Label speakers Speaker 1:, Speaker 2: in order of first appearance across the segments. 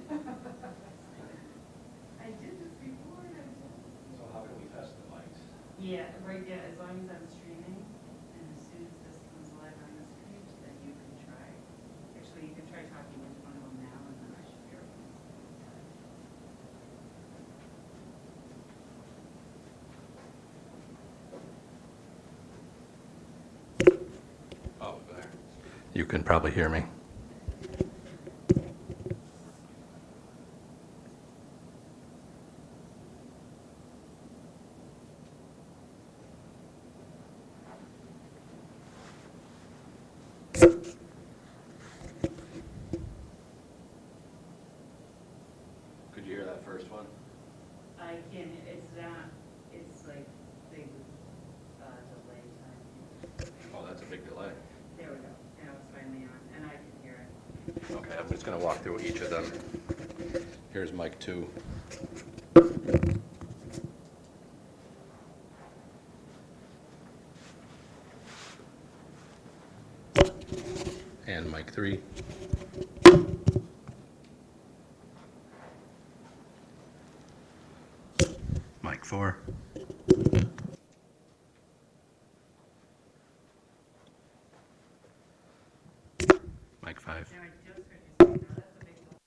Speaker 1: I did this before.
Speaker 2: So how can we test the mics?
Speaker 1: Yeah, right, yeah, as long as I'm streaming, and as soon as this comes live on the screen, then you can try. Actually, you can try talking with one of them now, and then I should hear them.
Speaker 2: Oh, there. You can probably hear me. Could you hear that first one?
Speaker 1: I can, it's not, it's like big delay time.
Speaker 2: Oh, that's a big delay.
Speaker 1: There we go, now it's finally on, and I can hear it.
Speaker 2: Okay, I'm just gonna walk through each of them. Here's mic 2. And mic 3. Mic 4. Mic 5.
Speaker 1: Now I just heard you say, now that's a big delay.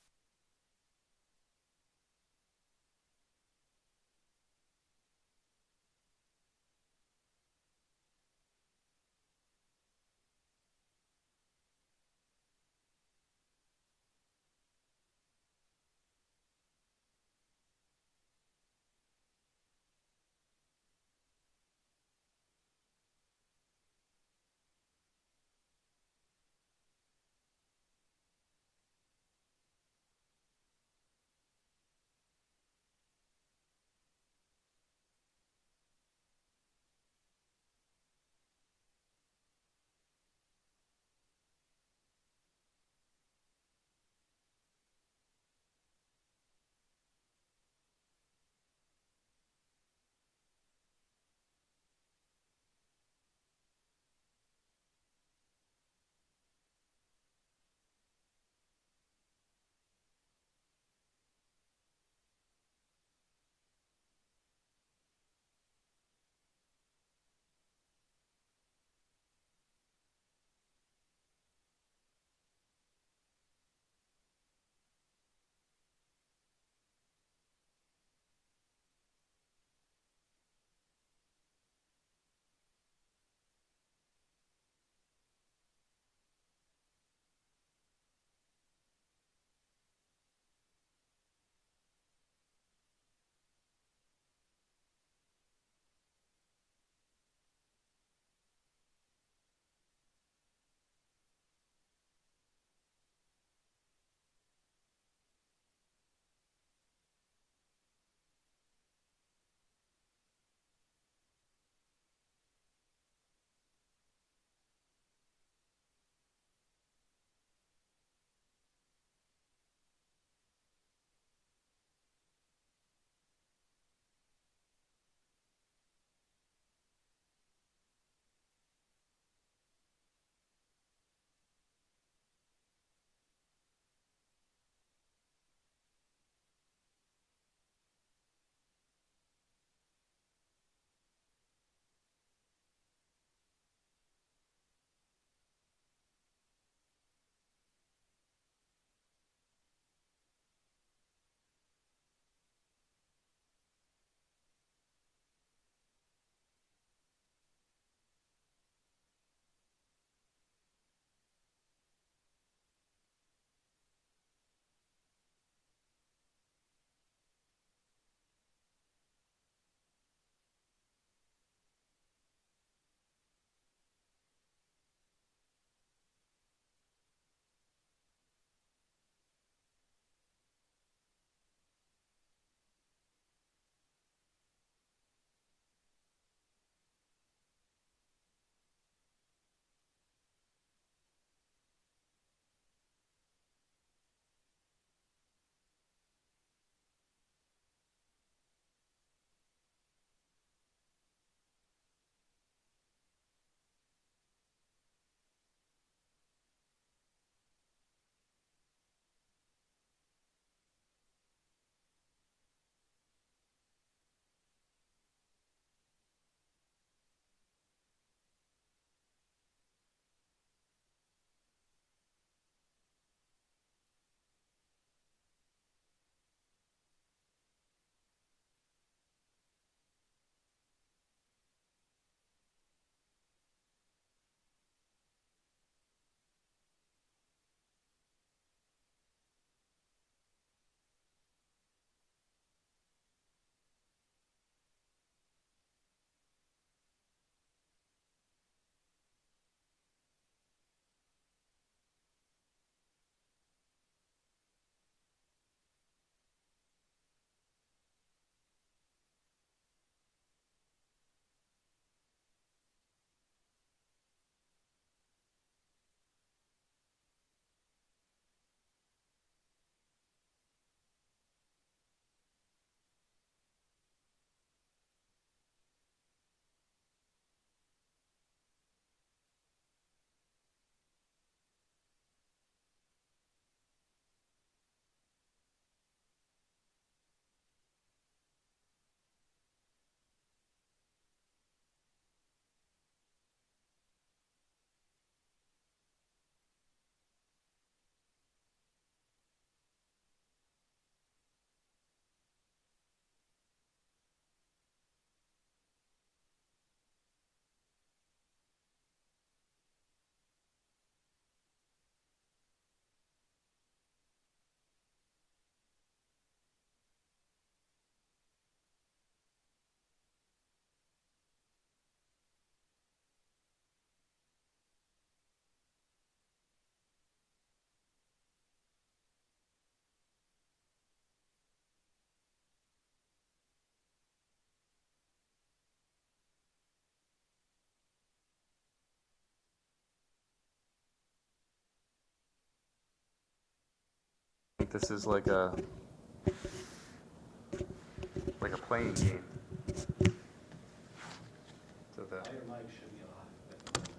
Speaker 3: this is like a playing game. So the
Speaker 4: Your mic should be off at the moment.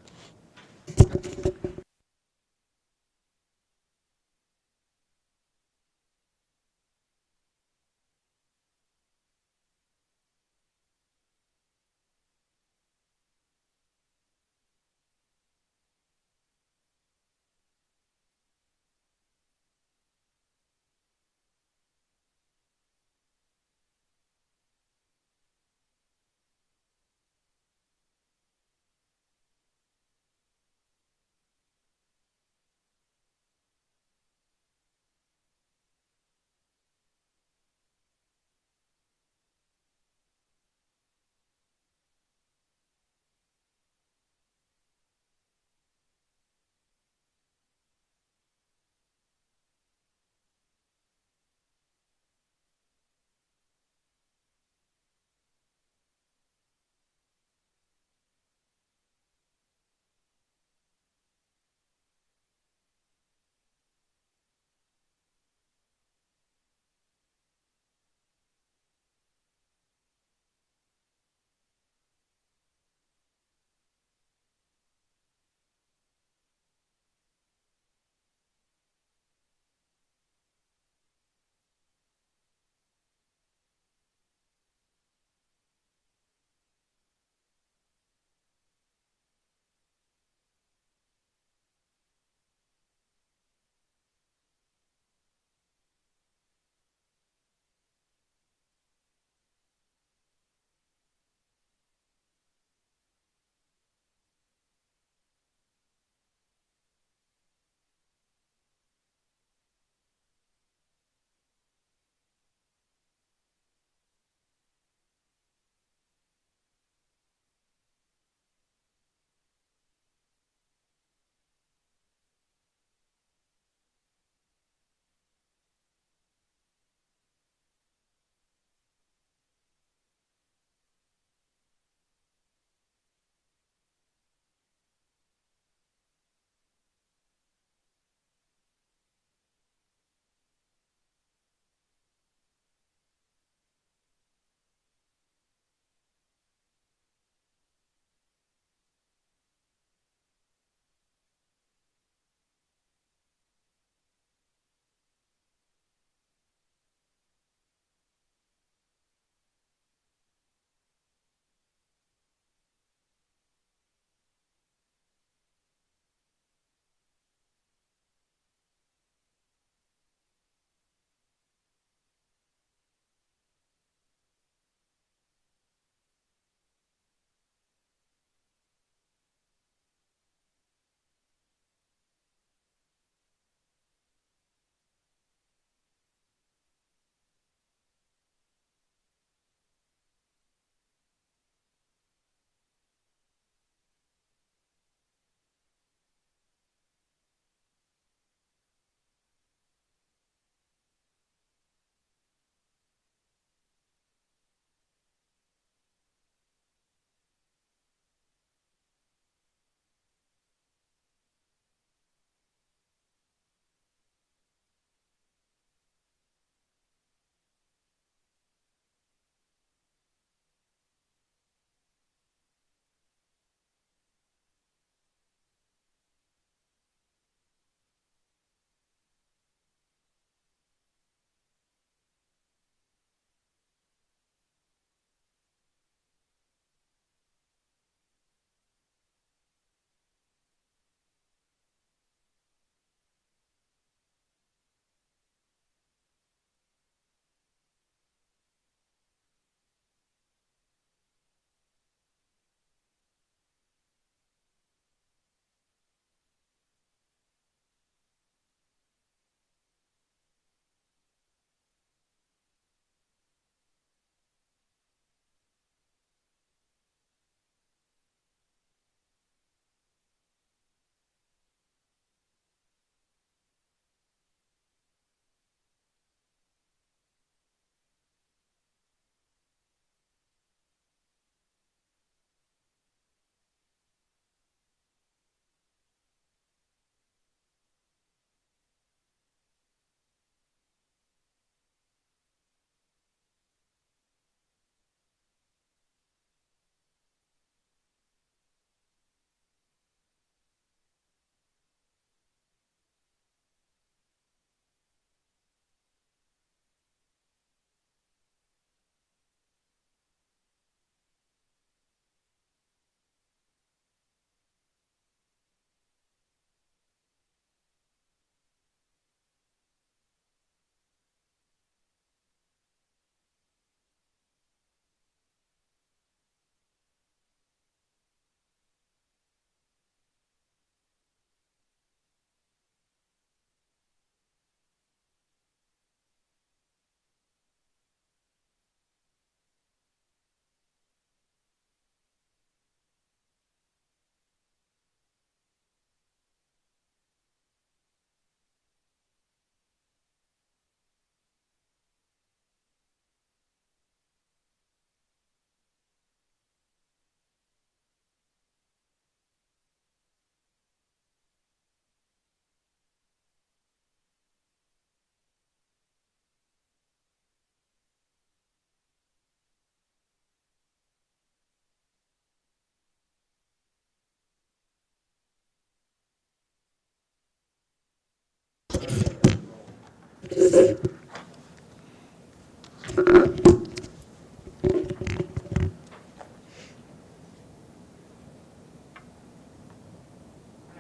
Speaker 1: And I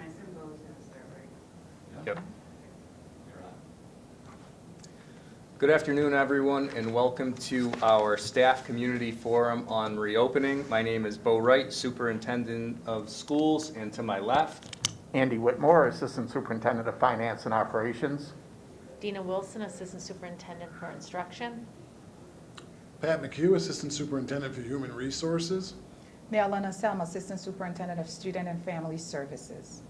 Speaker 1: assume Bo's gonna start, right?
Speaker 3: Yep.
Speaker 2: You're on.
Speaker 3: Good afternoon, everyone, and welcome to our Staff Community Forum on Reopening. My name is Bo Wright, Superintendent of Schools, and to my left,
Speaker 5: Andy Whitmore, Assistant Superintendent of Finance and Operations.
Speaker 6: Dina Wilson, Assistant Superintendent for Instruction.
Speaker 7: Pat McHugh, Assistant Superintendent for Human Resources.
Speaker 8: Marilyn Anselm, Assistant Superintendent of Student and Family Services.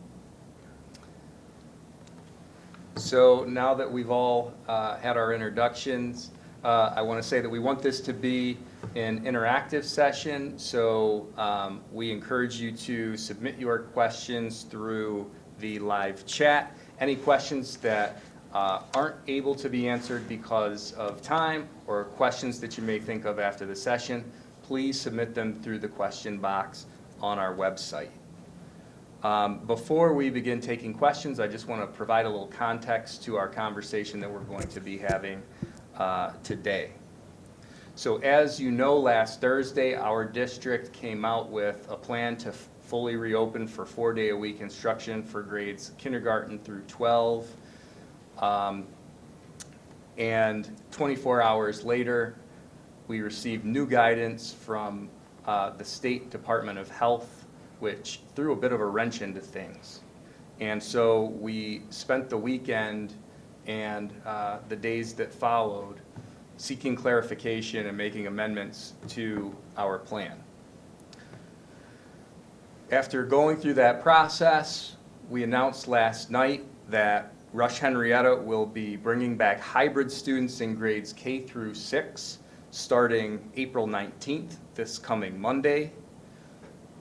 Speaker 3: So now that we've all had our introductions, I want to say that we want this to be an interactive session, so we encourage you to submit your questions through the live chat. Any questions that aren't able to be answered because of time, or questions that you may think of after the session, please submit them through the question box on our website. Before we begin taking questions, I just want to provide a little context to our conversation that we're going to be having today. So as you know, last Thursday, our district came out with a plan to fully reopen for 4-day-a-week instruction for grades kindergarten through 12. And 24 hours later, we received new guidance from the State Department of Health, which threw a bit of a wrench into things. And so we spent the weekend and the days that followed seeking clarification and making amendments to our plan. After going through that process, we announced last night that Rush-Henrietta will be bringing back hybrid students in grades K through 6 starting April 19th, this coming Monday.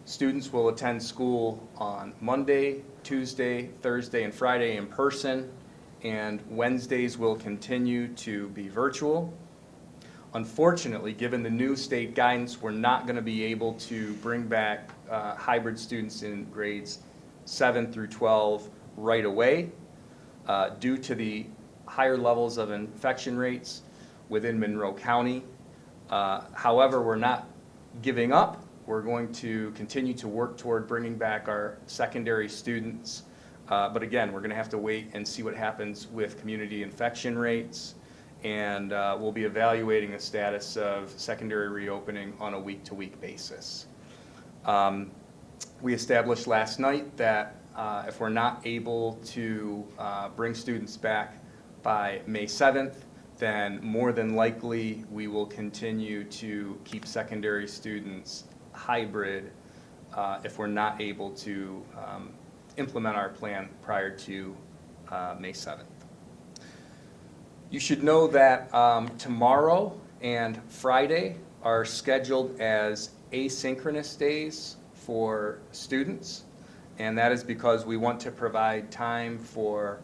Speaker 3: Students will attend school on Monday, Tuesday, Thursday, and Friday in person, and Wednesdays will continue to be virtual. Unfortunately, given the new state guidance, we're not going to be able to bring back hybrid students in grades 7 through 12 right away due to the higher levels of infection rates within Monroe County. However, we're not giving up. We're going to continue to work toward bringing back our secondary students. But again, we're going to have to wait and see what happens with community infection rates. And we'll be evaluating the status of secondary reopening on a week-to-week basis. We established last night that if we're not able to bring students back by May 7th, then more than likely we will continue to keep secondary students hybrid if we're not able to implement our plan prior to May 7th. You should know that tomorrow and Friday are scheduled as asynchronous days for students, and that is because we want to provide time for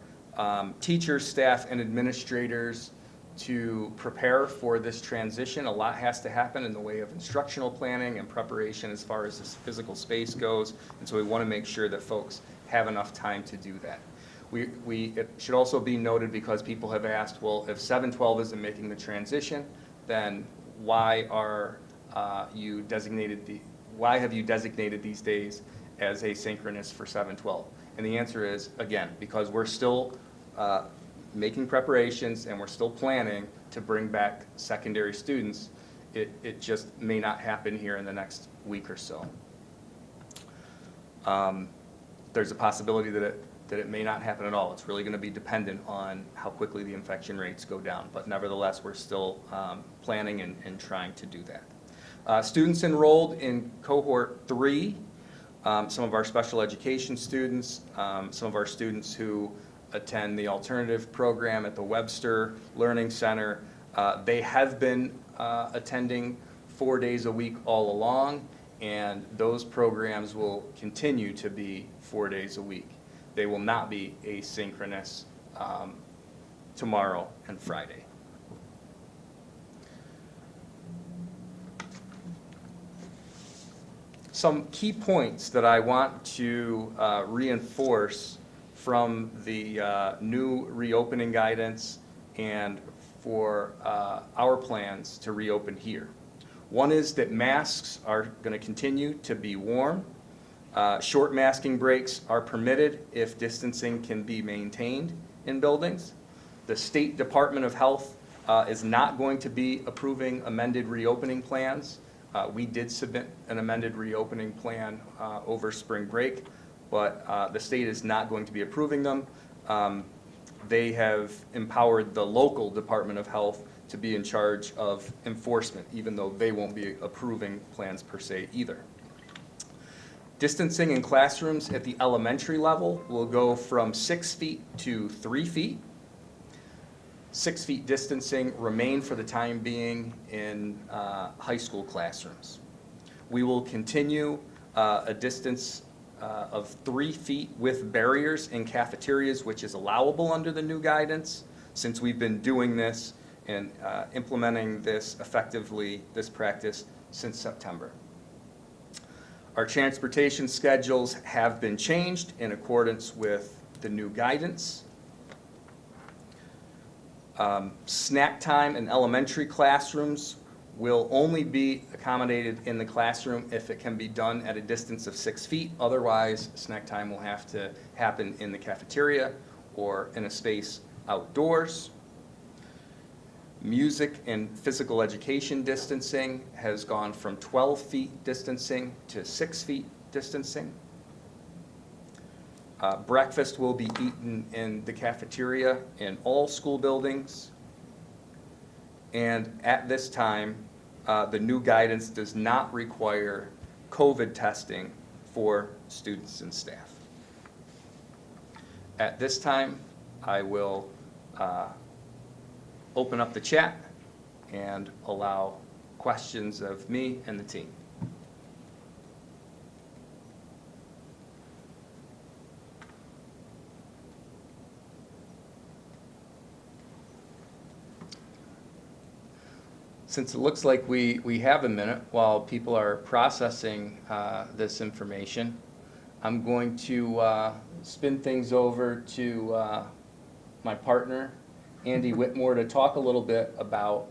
Speaker 3: teachers, staff, and administrators to prepare for this transition. A lot has to happen in the way of instructional planning and preparation as far as this physical space goes, and so we want to make sure that folks have enough time to do that. It should also be noted, because people have asked, well, if 7-12 isn't making the transition, then why have you designated these days as asynchronous for 7-12? And the answer is, again, because we're still making preparations and we're still planning to bring back secondary students. It just may not happen here in the next week or so. There's a possibility that it may not happen at all. It's really going to be dependent on how quickly the infection rates go down. But nevertheless, we're still planning and trying to do that. Students enrolled in cohort 3, some of our special education students, some of our students who attend the alternative program at the Webster Learning Center, they have been attending 4 days a week all along, and those programs will continue to be 4 days a week. They will not be asynchronous tomorrow and Friday. Some key points that I want to reinforce from the new reopening guidance and for our plans to reopen here. One is that masks are going to continue to be worn. Short masking breaks are permitted if distancing can be maintained in buildings. The State Department of Health is not going to be approving amended reopening plans. We did submit an amended reopening plan over spring break, but the state is not going to be approving them. They have empowered the local Department of Health to be in charge of enforcement, even though they won't be approving plans per se either. Distancing in classrooms at the elementary level will go from 6 feet to 3 feet. 6 feet distancing remain for the time being in high school classrooms. We will continue a distance of 3 feet with barriers in cafeterias, which is allowable under the new guidance, since we've been doing this and implementing this effectively, this practice, since September. Our transportation schedules have been changed in accordance with the new guidance. Snack time in elementary classrooms will only be accommodated in the classroom if it can be done at a distance of 6 feet. Otherwise, snack time will have to happen in the cafeteria or in a space outdoors. Music and physical education distancing has gone from 12 feet distancing to 6 feet distancing. Breakfast will be eaten in the cafeteria in all school buildings. And at this time, the new guidance does not require COVID testing for students and staff. At this time, I will open up the chat and allow questions of me and the team. Since it looks like we have a minute while people are processing this information, I'm going to spin things over to my partner, Andy Whitmore, to talk a little bit about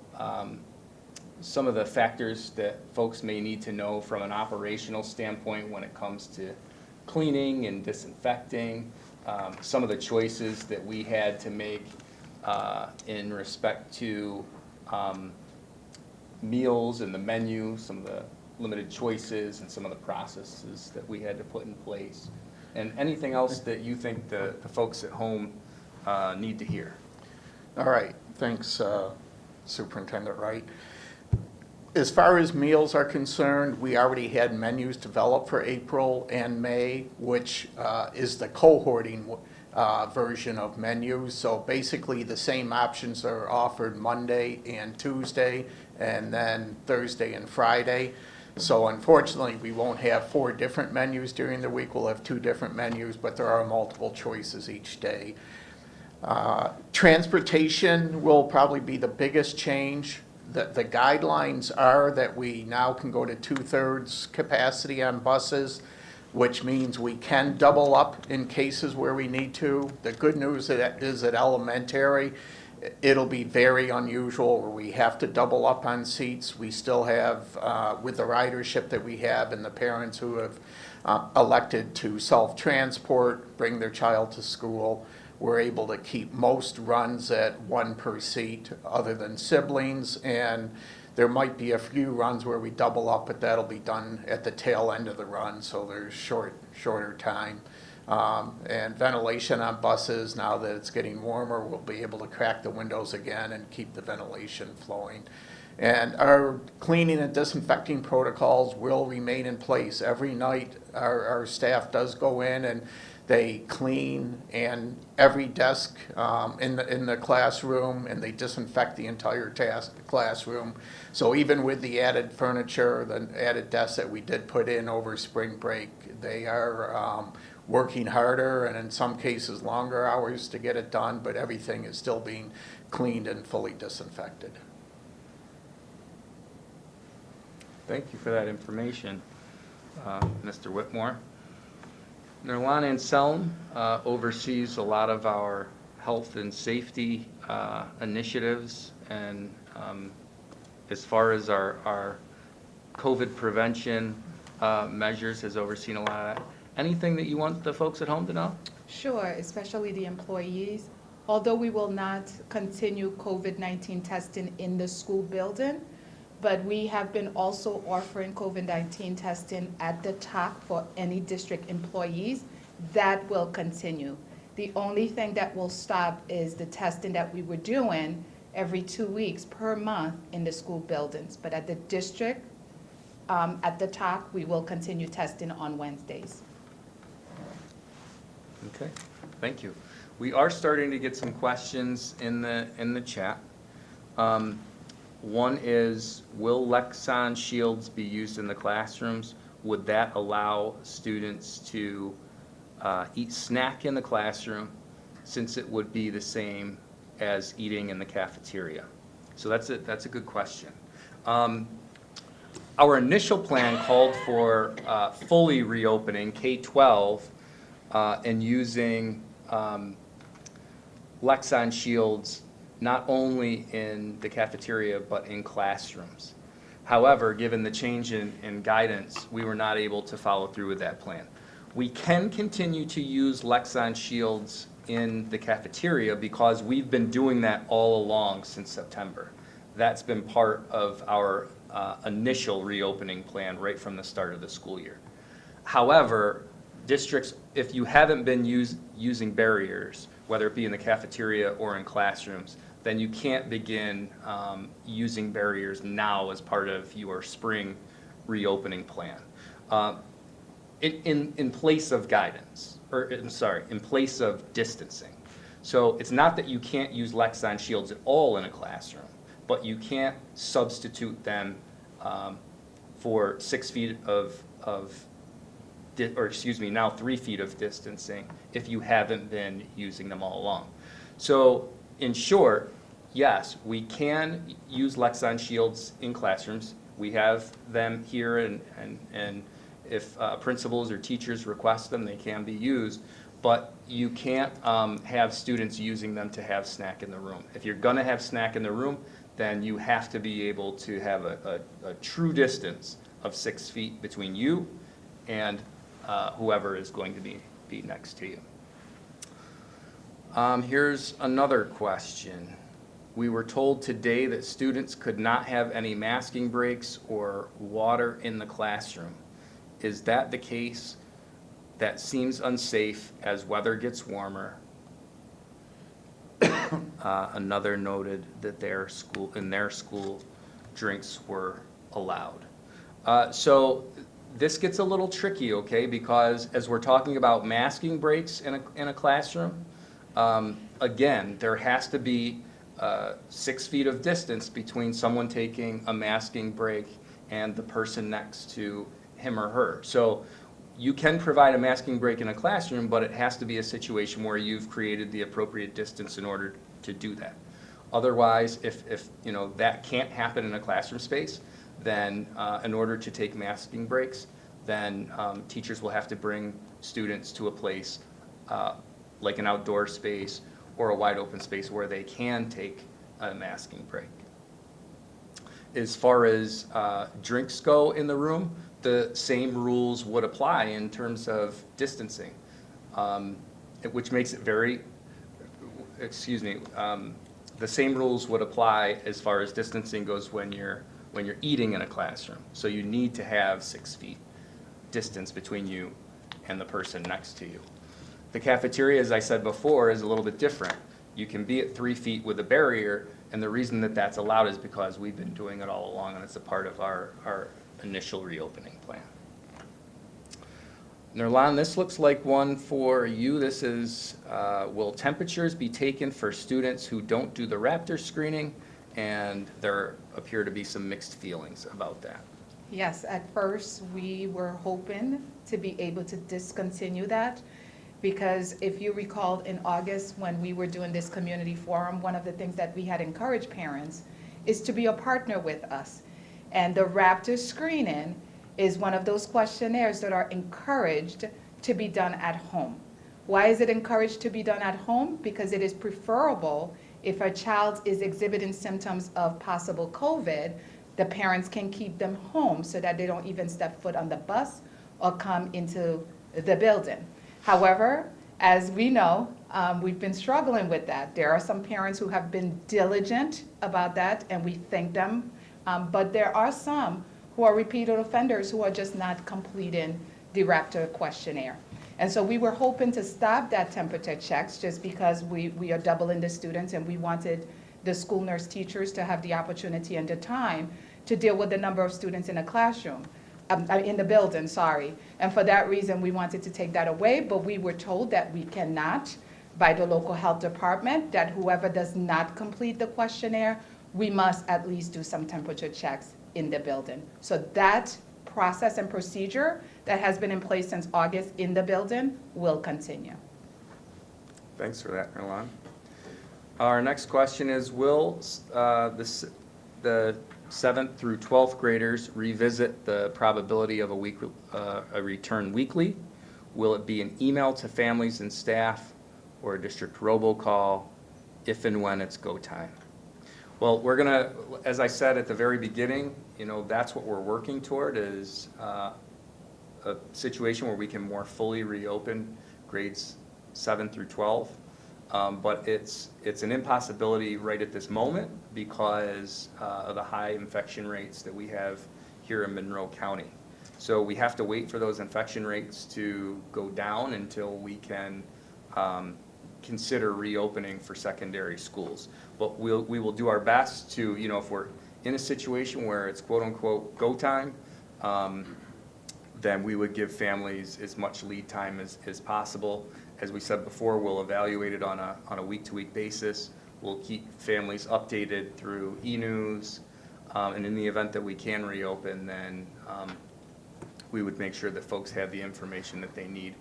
Speaker 3: some of the factors that folks may need to know from an operational standpoint when it comes to cleaning and disinfecting, some of the choices that we had to make in respect to meals and the menu, some of the limited choices and some of the processes that we had to put in place, and anything else that you think the folks at home need to hear.
Speaker 5: All right, thanks, Superintendent Wright. As far as meals are concerned, we already had menus developed for April and May, which is the cohorting version of menus. So basically the same options are offered Monday and Tuesday, and then Thursday and Friday. So unfortunately, we won't have 4 different menus during the week. We'll have 2 different menus, but there are multiple choices each day. Transportation will probably be the biggest change. The guidelines are that we now can go to 2/3 capacity on buses, which means we can double up in cases where we need to. The good news is at elementary, it'll be very unusual where we have to double up on seats. We still have, with the ridership that we have and the parents who have elected to self-transport, bring their child to school, we're able to keep most runs at 1 per seat other than siblings, and there might be a few runs where we double up, but that'll be done at the tail end of the run, so there's shorter time. And ventilation on buses, now that it's getting warmer, we'll be able to crack the windows again and keep the ventilation flowing. And our cleaning and disinfecting protocols will remain in place. Every night, our staff does go in and they clean and every desk in the classroom, and they disinfect the entire classroom. So even with the added furniture, the added desks that we did put in over spring break, they are working harder and in some cases longer hours to get it done, but everything is still being cleaned and fully disinfected.
Speaker 3: Thank you for that information, Mr. Whitmore. Nerlon Anselm oversees a lot of our health and safety initiatives, and as far as our COVID prevention measures, has overseen a lot of that. Anything that you want the folks at home to know?
Speaker 8: Sure, especially the employees. Although we will not continue COVID-19 testing in the school building, but we have been also offering COVID-19 testing at the top for any district employees. That will continue. The only thing that will stop is the testing that we were doing every 2 weeks per month in the school buildings. But at the district, at the top, we will continue testing on Wednesdays.
Speaker 3: Okay, thank you. We are starting to get some questions in the chat. One is, will Lexon shields be used in the classrooms? Would that allow students to snack in the classroom, since it would be the same as eating in the cafeteria? So that's a good question. Our initial plan called for fully reopening K-12 and using Lexon shields not only in the cafeteria but in classrooms. However, given the change in guidance, we were not able to follow through with that plan. We can continue to use Lexon shields in the cafeteria because we've been doing that all along since September. That's been part of our initial reopening plan right from the start of the school year. However, districts, if you haven't been using barriers, whether it be in the cafeteria or in classrooms, then you can't begin using barriers now as part of your spring reopening plan. In place of guidance, or I'm sorry, in place of distancing. So it's not that you can't use Lexon shields at all in a classroom, but you can't substitute them for 6 feet now 3 feet of distancing if you haven't been using them all along. So in short, yes, we can use Lexon shields in classrooms. We have them here, and if principals or teachers request them, they can be used. But you can't have students using them to have snack in the room. If you're gonna have snack in the room, then you have to be able to have a true distance of 6 feet between you and whoever is going to be next to you. Here's another question. We were told today that students could not have any masking breaks or water in the classroom. Is that the case? That seems unsafe as weather gets warmer. Another noted that in their school, drinks were allowed. So this gets a little tricky, okay, because as we're talking about masking breaks in a classroom, again, there has to be 6 feet of distance between someone taking a masking break and the person next to him or her. So you can provide a masking break in a classroom, but it has to be a situation where you've created the appropriate distance in order to do that. Otherwise, if you know that can't happen in a classroom space, then in order to take masking breaks, then teachers will have to bring students to a place like an outdoor space or a wide open space where they can take a masking break. As far as drinks go in the room, the same rules would apply in terms of distancing, which makes it very, the same rules would apply as far as distancing goes when you're eating in a classroom. So you need to have 6 feet distance between you and the person next to you. The cafeteria, as I said before, is a little bit different. You can be at 3 feet with a barrier, and the reason that that's allowed is because we've been doing it all along, and it's a part of our initial reopening plan. Nurlan, this looks like one for you. This is, will temperatures be taken for students who don't do the Raptor screening? And there appear to be some mixed feelings about that.
Speaker 8: Yes, at first, we were hoping to be able to discontinue that, because if you recall in August when we were doing this community forum, one of the things that we had encouraged parents is to be a partner with us. And the Raptor screening is one of those questionnaires that are encouraged to be done at home. Why is it encouraged to be done at home? Because it is preferable if a child is exhibiting symptoms of possible COVID, the parents can keep them home so that they don't even step foot on the bus or come into the building. However, as we know, we've been struggling with that. There are some parents who have been diligent about that, and we thank them. But there are some who are repeated offenders who are just not completing the Raptor questionnaire. And so we were hoping to stop that temperature checks just because we are doubling the students, and we wanted the school nurse teachers to have the opportunity and the time to deal with the number of students in a classroom, in the building, sorry. And for that reason, we wanted to take that away, but we were told that we cannot by the local health department, that whoever does not complete the questionnaire, we must at least do some temperature checks in the building. So that process and procedure that has been in place since August in the building will continue.
Speaker 3: Thanks for that, Erlan. Our next question is, will the 7th through 12th graders revisit the probability of a return weekly? Will it be an email to families and staff or a district robocall if and when it's go time? Well, we're gonna, as I said at the very beginning, that's what we're working toward, is a situation where we can more fully reopen grades 7 through 12. But it's an impossibility right at this moment because of the high infection rates that we have here in Monroe County. So we have to wait for those infection rates to go down until we can consider reopening for secondary schools. But we will do our best to, if we're in a situation where it's quote unquote go time, then we would give families as much lead time as possible. As we said before, we'll evaluate it on a week-to-week basis. We'll keep families updated through e-news, and in the event that we can reopen, then we would make sure that folks have the information that they need.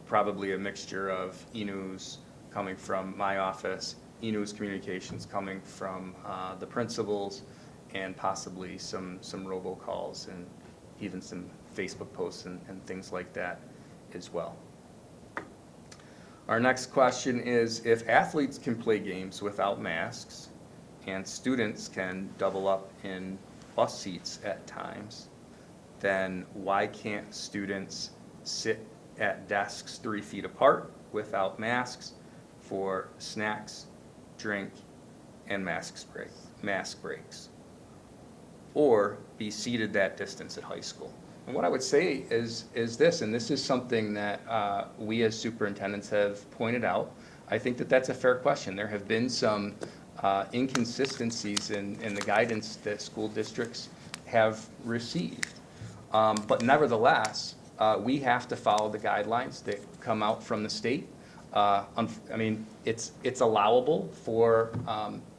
Speaker 3: Probably a mixture of e-news coming from my office, e-news communications coming from the principals, and possibly some robocalls and even some Facebook posts and things like that as well. Our next question is, if athletes can play games without masks and students can double up in bus seats at times, then why can't students sit at desks 3 feet apart without masks for snacks, drink, and mask breaks? Or be seated that distance at high school? And what I would say is this, and this is something that we as superintendents have pointed out. I think that that's a fair question. There have been some inconsistencies in the guidance that school districts have received. But nevertheless, we have to follow the guidelines that come out from the state. I mean, it's allowable for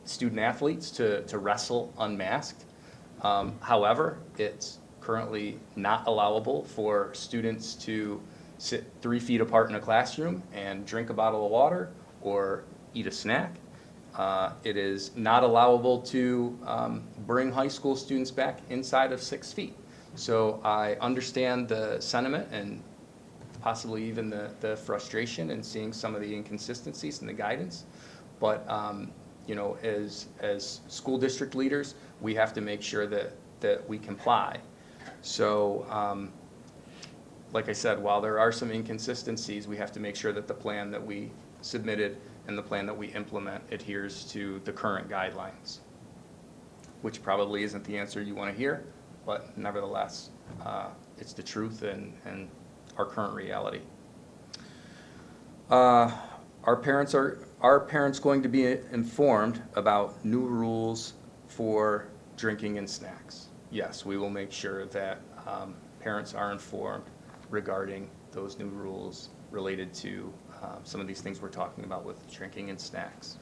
Speaker 3: student athletes to wrestle unmasked. However, it's currently not allowable for students to sit 3 feet apart in a classroom and drink a bottle of water or eat a snack. It is not allowable to bring high school students back inside of 6 feet. So I understand the sentiment and possibly even the frustration in seeing some of the inconsistencies in the guidance. But as school district leaders, we have to make sure that we comply. So, like I said, while there are some inconsistencies, we have to make sure that the plan that we submitted and the plan that we implement adheres to the current guidelines, which probably isn't the answer you want to hear, but nevertheless, it's the truth and our current reality. Are parents going to be informed about new rules for drinking and snacks? Yes, we will make sure that parents are informed regarding those new rules related to some of these things we're talking about with drinking and snacks.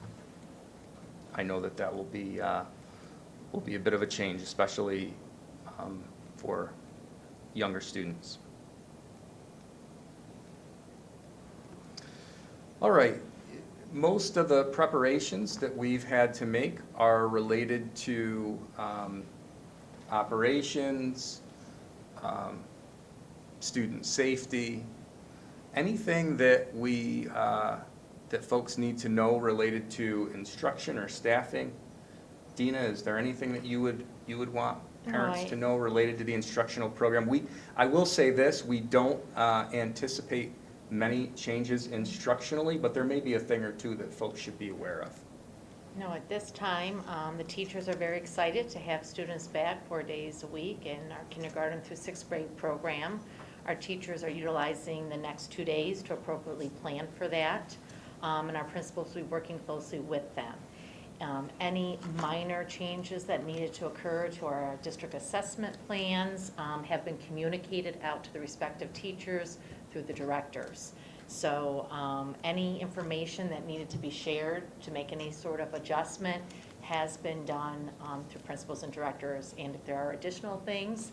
Speaker 3: I know that will be a bit of a change, especially for younger students. All right, most of the preparations that we've had to make are related to operations, student safety, Anything that that folks need to know related to instruction or staffing? Dina, is there anything that you would want parents to know related to the instructional program? I will say this, we don't anticipate many changes instructionally, but there may be a thing or two that folks should be aware of.
Speaker 6: No, at this time, the teachers are very excited to have students back 4 days a week in our kindergarten through sixth grade program. Our teachers are utilizing the next 2 days to appropriately plan for that, and our principals will be working closely with them. Any minor changes that needed to occur to our district assessment plans have been communicated out to the respective teachers through the directors. So any information that needed to be shared to make any sort of adjustment has been done through principals and directors. And if there are additional things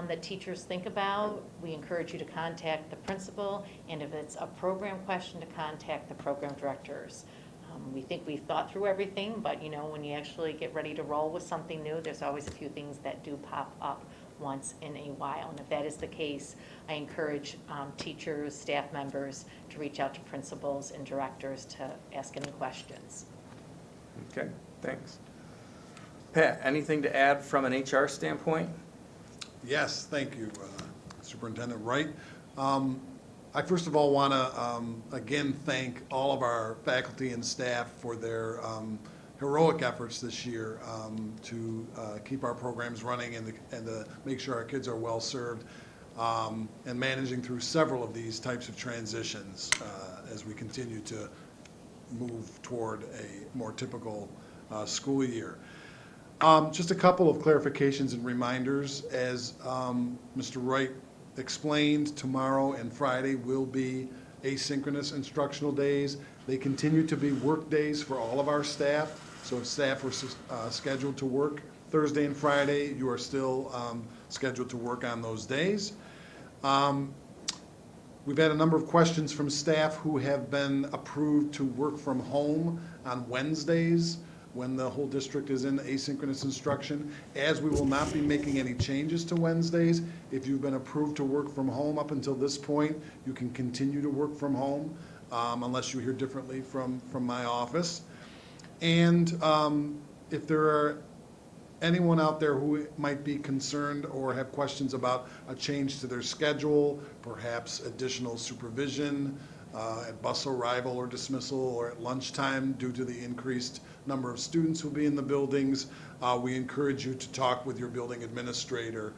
Speaker 6: that teachers think about, we encourage you to contact the principal, and if it's a program question, to contact the program directors. We think we've thought through everything, but you know, when you actually get ready to roll with something new, there's always a few things that do pop up once in a while. And if that is the case, I encourage teachers, staff members to reach out to principals and directors to ask any questions.
Speaker 3: Okay, thanks. Pat, anything to add from an HR standpoint?
Speaker 7: Yes, thank you, Superintendent Wright. I first of all want to again thank all of our faculty and staff for their heroic efforts this year to keep our programs running and to make sure our kids are well served, and managing through several of these types of transitions as we continue to move toward a more typical school year. Just a couple of clarifications and reminders. As Mr. Wright explained, tomorrow and Friday will be asynchronous instructional days. They continue to be work days for all of our staff. So if staff were scheduled to work Thursday and Friday, you are still scheduled to work on those days. We've had a number of questions from staff who have been approved to work from home on Wednesdays when the whole district is in asynchronous instruction. As we will not be making any changes to Wednesdays, if you've been approved to work from home up until this point, you can continue to work from home unless you hear differently from my office. And if there are anyone out there who might be concerned or have questions about a change to their schedule, perhaps additional supervision at bus arrival or dismissal or at lunchtime due to the increased number of students who will be in the buildings, we encourage you to talk with your building administrator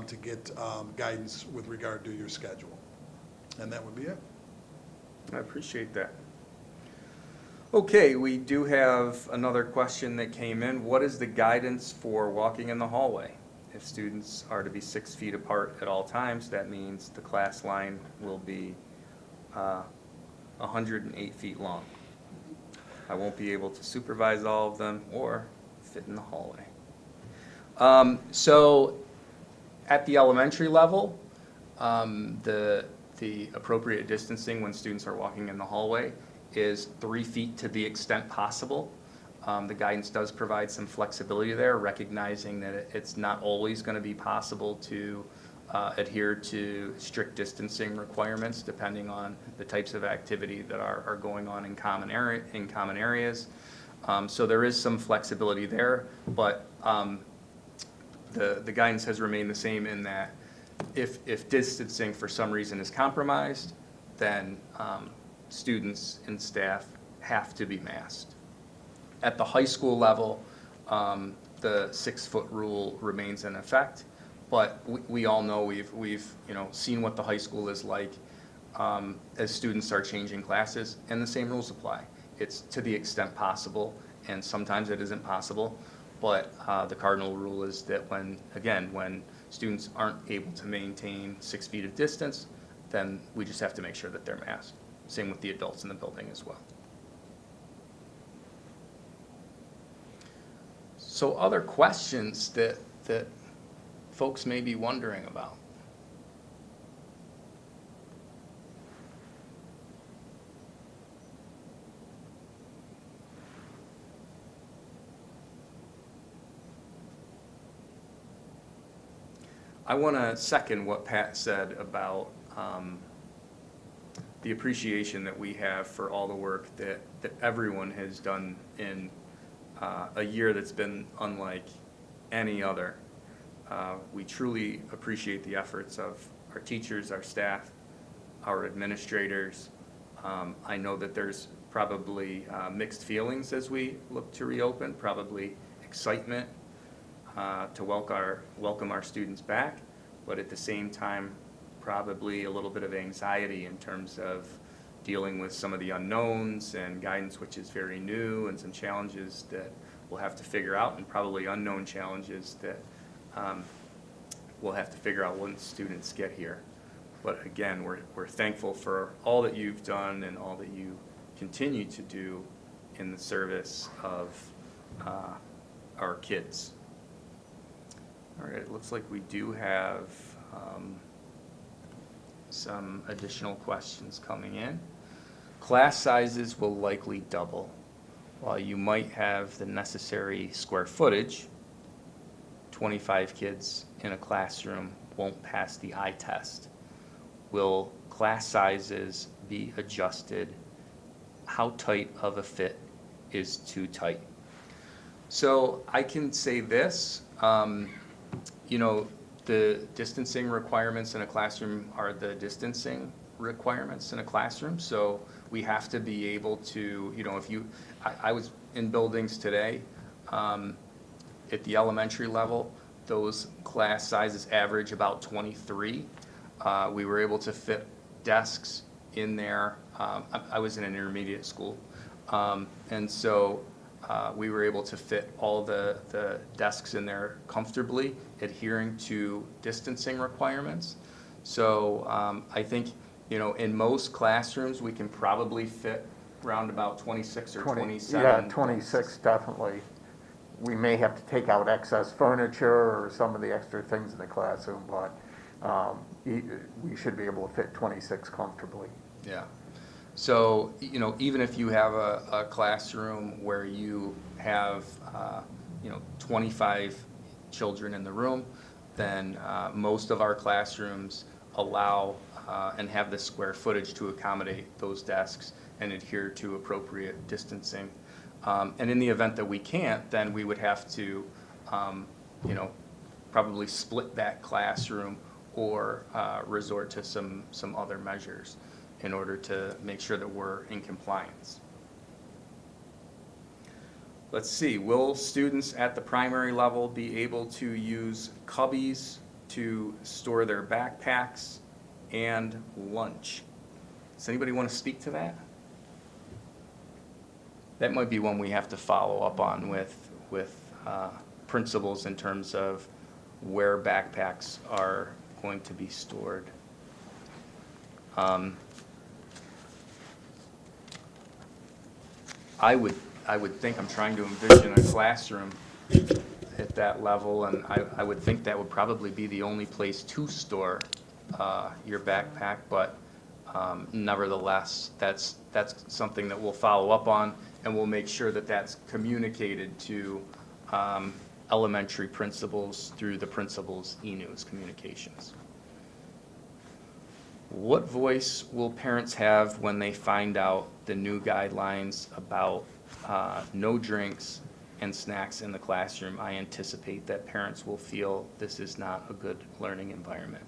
Speaker 7: to get guidance with regard to your schedule. And that would be it.
Speaker 3: I appreciate that. Okay, we do have another question that came in. What is the guidance for walking in the hallway? If students are to be 6 feet apart at all times, that means the class line will be 108 feet long. I won't be able to supervise all of them or fit in the hallway. So at the elementary level, the appropriate distancing when students are walking in the hallway is 3 feet to the extent possible. The guidance does provide some flexibility there, recognizing that it's not always going to be possible to adhere to strict distancing requirements depending on the types of activity that are going on in common areas. So there is some flexibility there, but the guidance has remained the same in that if distancing for some reason is compromised, then students and staff have to be masked. At the high school level, the 6-foot rule remains in effect, but we all know we've seen what the high school is like as students are changing classes, and the same rules apply. It's to the extent possible, and sometimes it isn't possible, but the cardinal rule is that when students aren't able to maintain 6 feet of distance, then we just have to make sure that they're masked. Same with the adults in the building as well. So other questions that folks may be wondering about? I want to second what Pat said about the appreciation that we have for all the work that everyone has done in a year that's been unlike any other. We truly appreciate the efforts of our teachers, our staff, our administrators. I know that there's probably mixed feelings as we look to reopen, probably excitement to welcome our students back, but at the same time, probably a little bit of anxiety in terms of dealing with some of the unknowns and guidance which is very new, and some challenges that we'll have to figure out, and probably unknown challenges that we'll have to figure out once students get here. But again, we're thankful for all that you've done and all that you continue to do in the service of our kids. All right, it looks like we do have some additional questions coming in. Class sizes will likely double. While you might have the necessary square footage, 25 kids in a classroom won't pass the eye test. Will class sizes be adjusted? How tight of a fit is too tight? So I can say this, you know, the distancing requirements in a classroom are the distancing requirements in a classroom. So we have to be able to, you know, I was in buildings today, at the elementary level, those class sizes average about 23. We were able to fit desks in there. I was in an intermediate school. And so we were able to fit all the desks in there comfortably, adhering to distancing requirements. So I think, you know, in most classrooms, we can probably fit around about 26 or 27.
Speaker 5: Yeah, 26 definitely. We may have to take out excess furniture or some of the extra things in the classroom, but we should be able to fit 26 comfortably.
Speaker 3: Yeah. So, you know, even if you have a classroom where you have, you know, 25 children in the room, then most of our classrooms allow and have the square footage to accommodate those desks and adhere to appropriate distancing. And in the event that we can't, then we would have to, you know, probably split that classroom or resort to some other measures in order to make sure that we're in compliance. Let's see, will students at the primary level be able to use cubbies to store their backpacks and lunch? Does anybody want to speak to that? That might be one we have to follow up on with principals in terms of where backpacks are going to be stored. I would think, I'm trying to envision a classroom at that level, and I would think that would probably be the only place to store your backpack, but nevertheless, that's something that we'll follow up on, and we'll make sure that that's communicated to elementary principals through the principal's e-news communications. What voice will parents have when they find out the new guidelines about no drinks and snacks in the classroom? I anticipate that parents will feel this is not a good learning environment.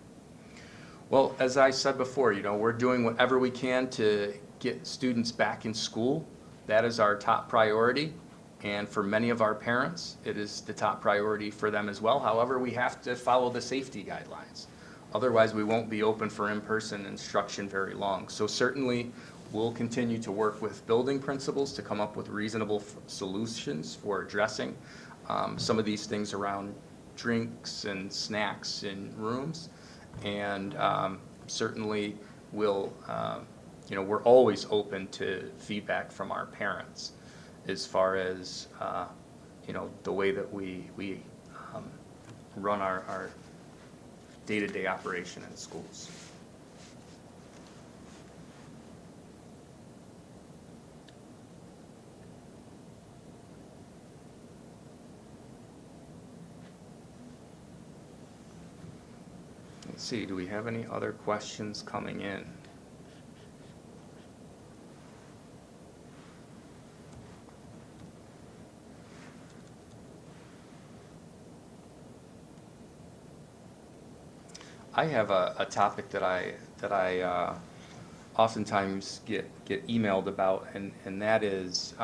Speaker 3: Well, as I said before, you know, we're doing whatever we can to get students back in school. That is our top priority. And for many of our parents, it is the top priority for them as well. However, we have to follow the safety guidelines. Otherwise, we won't be open for in-person instruction very long. So certainly, we'll continue to work with building principals to come up with reasonable solutions for addressing some of these things around drinks and snacks in rooms. And certainly, we'll, you know, we're always open to feedback from our parents as far as, you know, the way that we run our day-to-day operation in schools. Let's see, do we have any other questions coming in? I have a topic that I oftentimes get emailed about, and that is,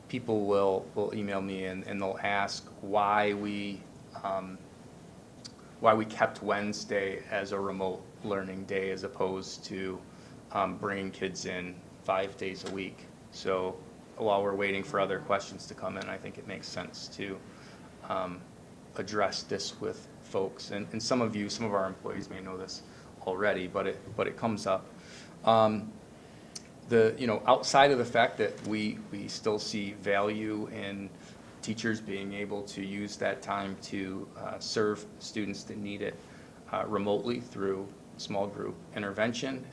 Speaker 3: people will email me and they'll ask why we kept Wednesday as a remote learning day as opposed to bringing kids in 5 days a week. So while we're waiting for other questions to come in, I think it makes sense to address this with folks. And some of our employees may know this already, but it comes up. Outside of the fact that we still see value in teachers being able to use that time to serve students that need it remotely through small group intervention,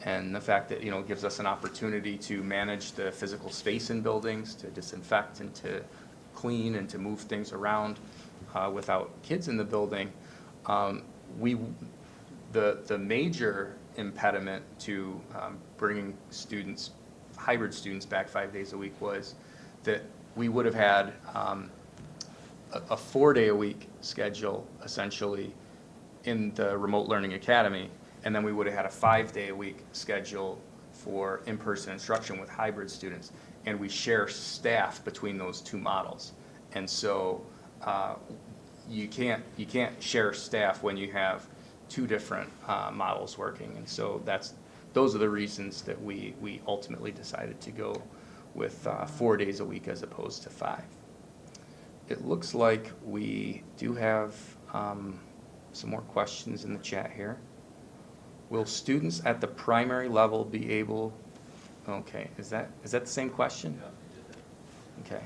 Speaker 3: and the fact that, it gives us an opportunity to manage the physical space in buildings, to disinfect and to clean and to move things around without kids in the building. The major impediment to bringing hybrid students back 5 days a week was that we would have had a 4-day-a-week schedule essentially in the remote learning academy, and then we would have had a 5-day-a-week schedule for in-person instruction with hybrid students, and we share staff between those two models. And so you can't share staff when you have two different models working, and so those are the reasons that we ultimately decided to go with 4 days a week as opposed to 5. It looks like we do have some more questions in the chat here. Will students at the primary level be able, okay, is that the same question? Okay.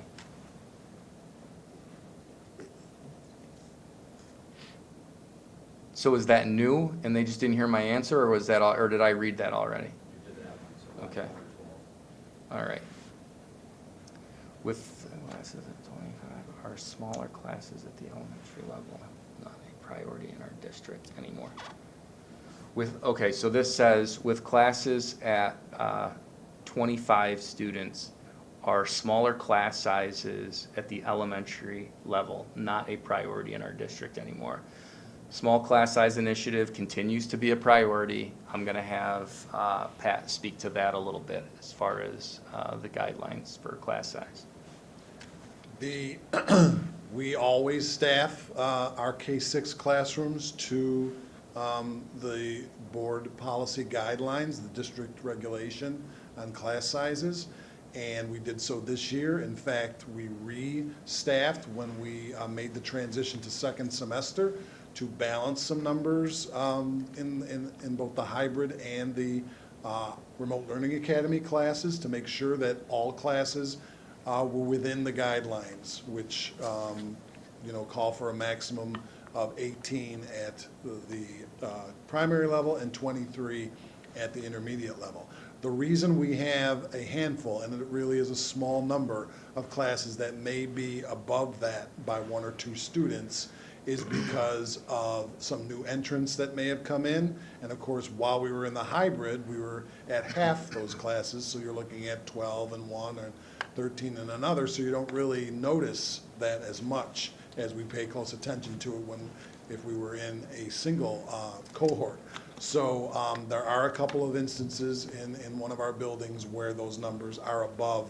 Speaker 3: So is that new and they just didn't hear my answer, or was that or did I read that already?
Speaker 4: You did that one, so
Speaker 3: Okay. All right. With classes at 25, are smaller classes at the elementary level not a priority in our district anymore? Okay, so this says with classes at 25 students, are smaller class sizes at the elementary level not a priority in our district anymore? Small class size initiative continues to be a priority. I'm going to have Pat speak to that a little bit as far as the guidelines for class size.
Speaker 7: We always staff our K-6 classrooms to the board policy guidelines, the district regulation on class sizes, and we did so this year. In fact, we re-staffed when we made the transition to second semester to balance some numbers in both the hybrid and the remote learning academy classes to make sure that all classes were within the guidelines, which call for a maximum of 18 at the primary level and 23 at the intermediate level. The reason we have a handful, and it really is a small number of classes that may be above that by 1 or 2 students, is because of some new entrants that may have come in. And of course, while we were in the hybrid, we were at half those classes, so you're looking at 12 in one or 13 in another, so you don't really notice that as much as we pay close attention to it if we were in a single cohort. So there are a couple of instances in one of our buildings where those numbers are above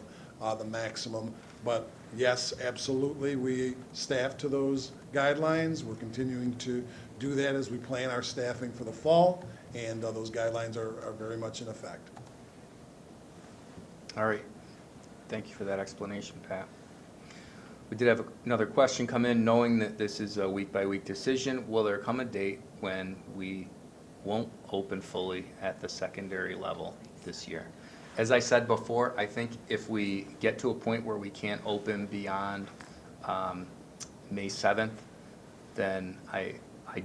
Speaker 7: the maximum. But yes, absolutely, we staff to those guidelines. We're continuing to do that as we plan our staffing for the fall, and those guidelines are very much in effect.
Speaker 3: All right. Thank you for that explanation, Pat. We did have another question come in. Knowing that this is a week-by-week decision, will there come a date when we won't open fully at the secondary level this year? As I said before, I think if we get to a point where we can't open beyond May 7th, then I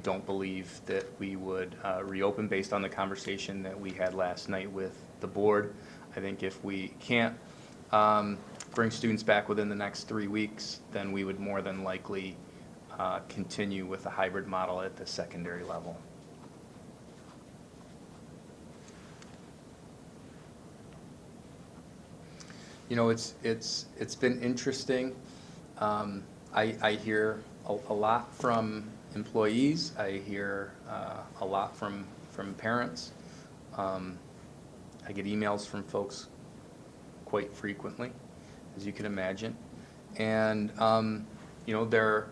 Speaker 3: don't believe that we would reopen based on the conversation that we had last night with the board. I think if we can't bring students back within the next 3 weeks, then we would more than likely continue with the hybrid model at the secondary level. You know, it's been interesting. I hear a lot from employees. I hear a lot from parents. I get emails from folks quite frequently, as you can imagine. And, you know, there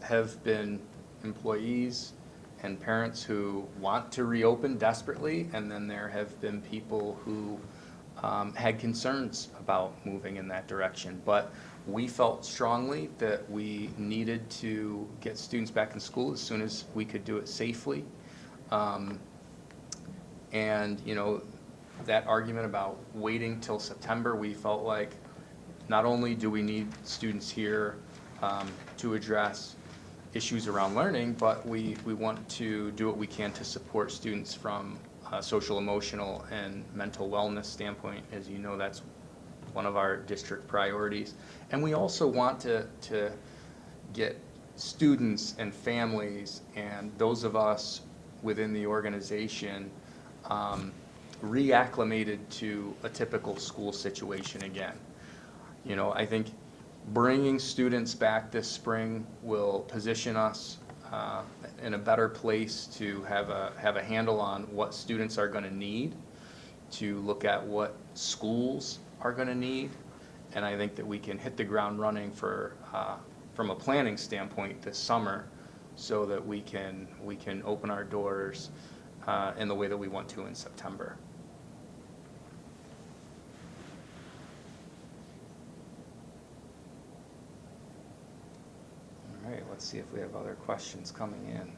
Speaker 3: have been employees and parents who want to reopen desperately, and then there have been people who had concerns about moving in that direction. But we felt strongly that we needed to get students back in school as soon as we could do it safely. And, you know, that argument about waiting till September, we felt like not only do we need students here to address issues around learning, but we want to do what we can to support students from a social, emotional, and mental wellness standpoint. As you know, that's one of our district priorities. And we also want to get students and families and those of us within the organization reacclimated to a typical school situation again. You know, I think bringing students back this spring will position us in a better place to have a handle on what students are going to need, to look at what schools are going to need, and I think that we can hit the ground running for from a planning standpoint this summer, so that we can open our doors in the way that we want to in September. All right, let's see if we have other questions coming in.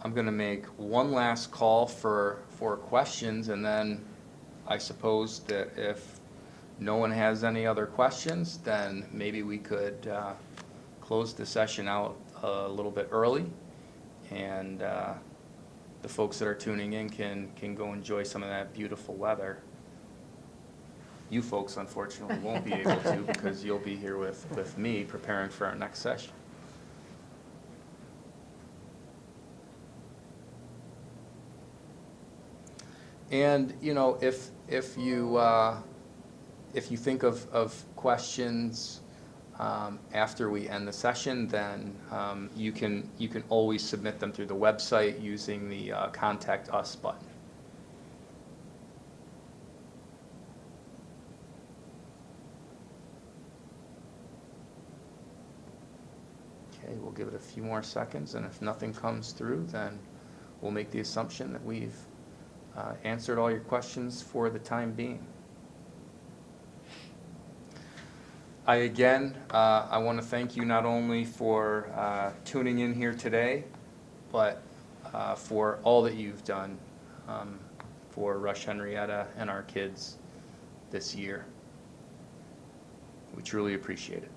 Speaker 3: I'm going to make one last call for questions, and then I suppose that if no one has any other questions, then maybe we could close the session out a little bit early, and the folks that are tuning in can go enjoy some of that beautiful weather. You folks, unfortunately, won't be able to, because you'll be here with me preparing for our next session. And, you know, if you think of questions after we end the session, then you can always submit them through the website using the Contact Us button. Okay, we'll give it a few more seconds, and if nothing comes through, then we'll make the assumption that we've answered all your questions for the time being. I want to thank you not only for tuning in here today, but for all that you've done for Rush-Henrietta and our kids this year. We truly appreciate it.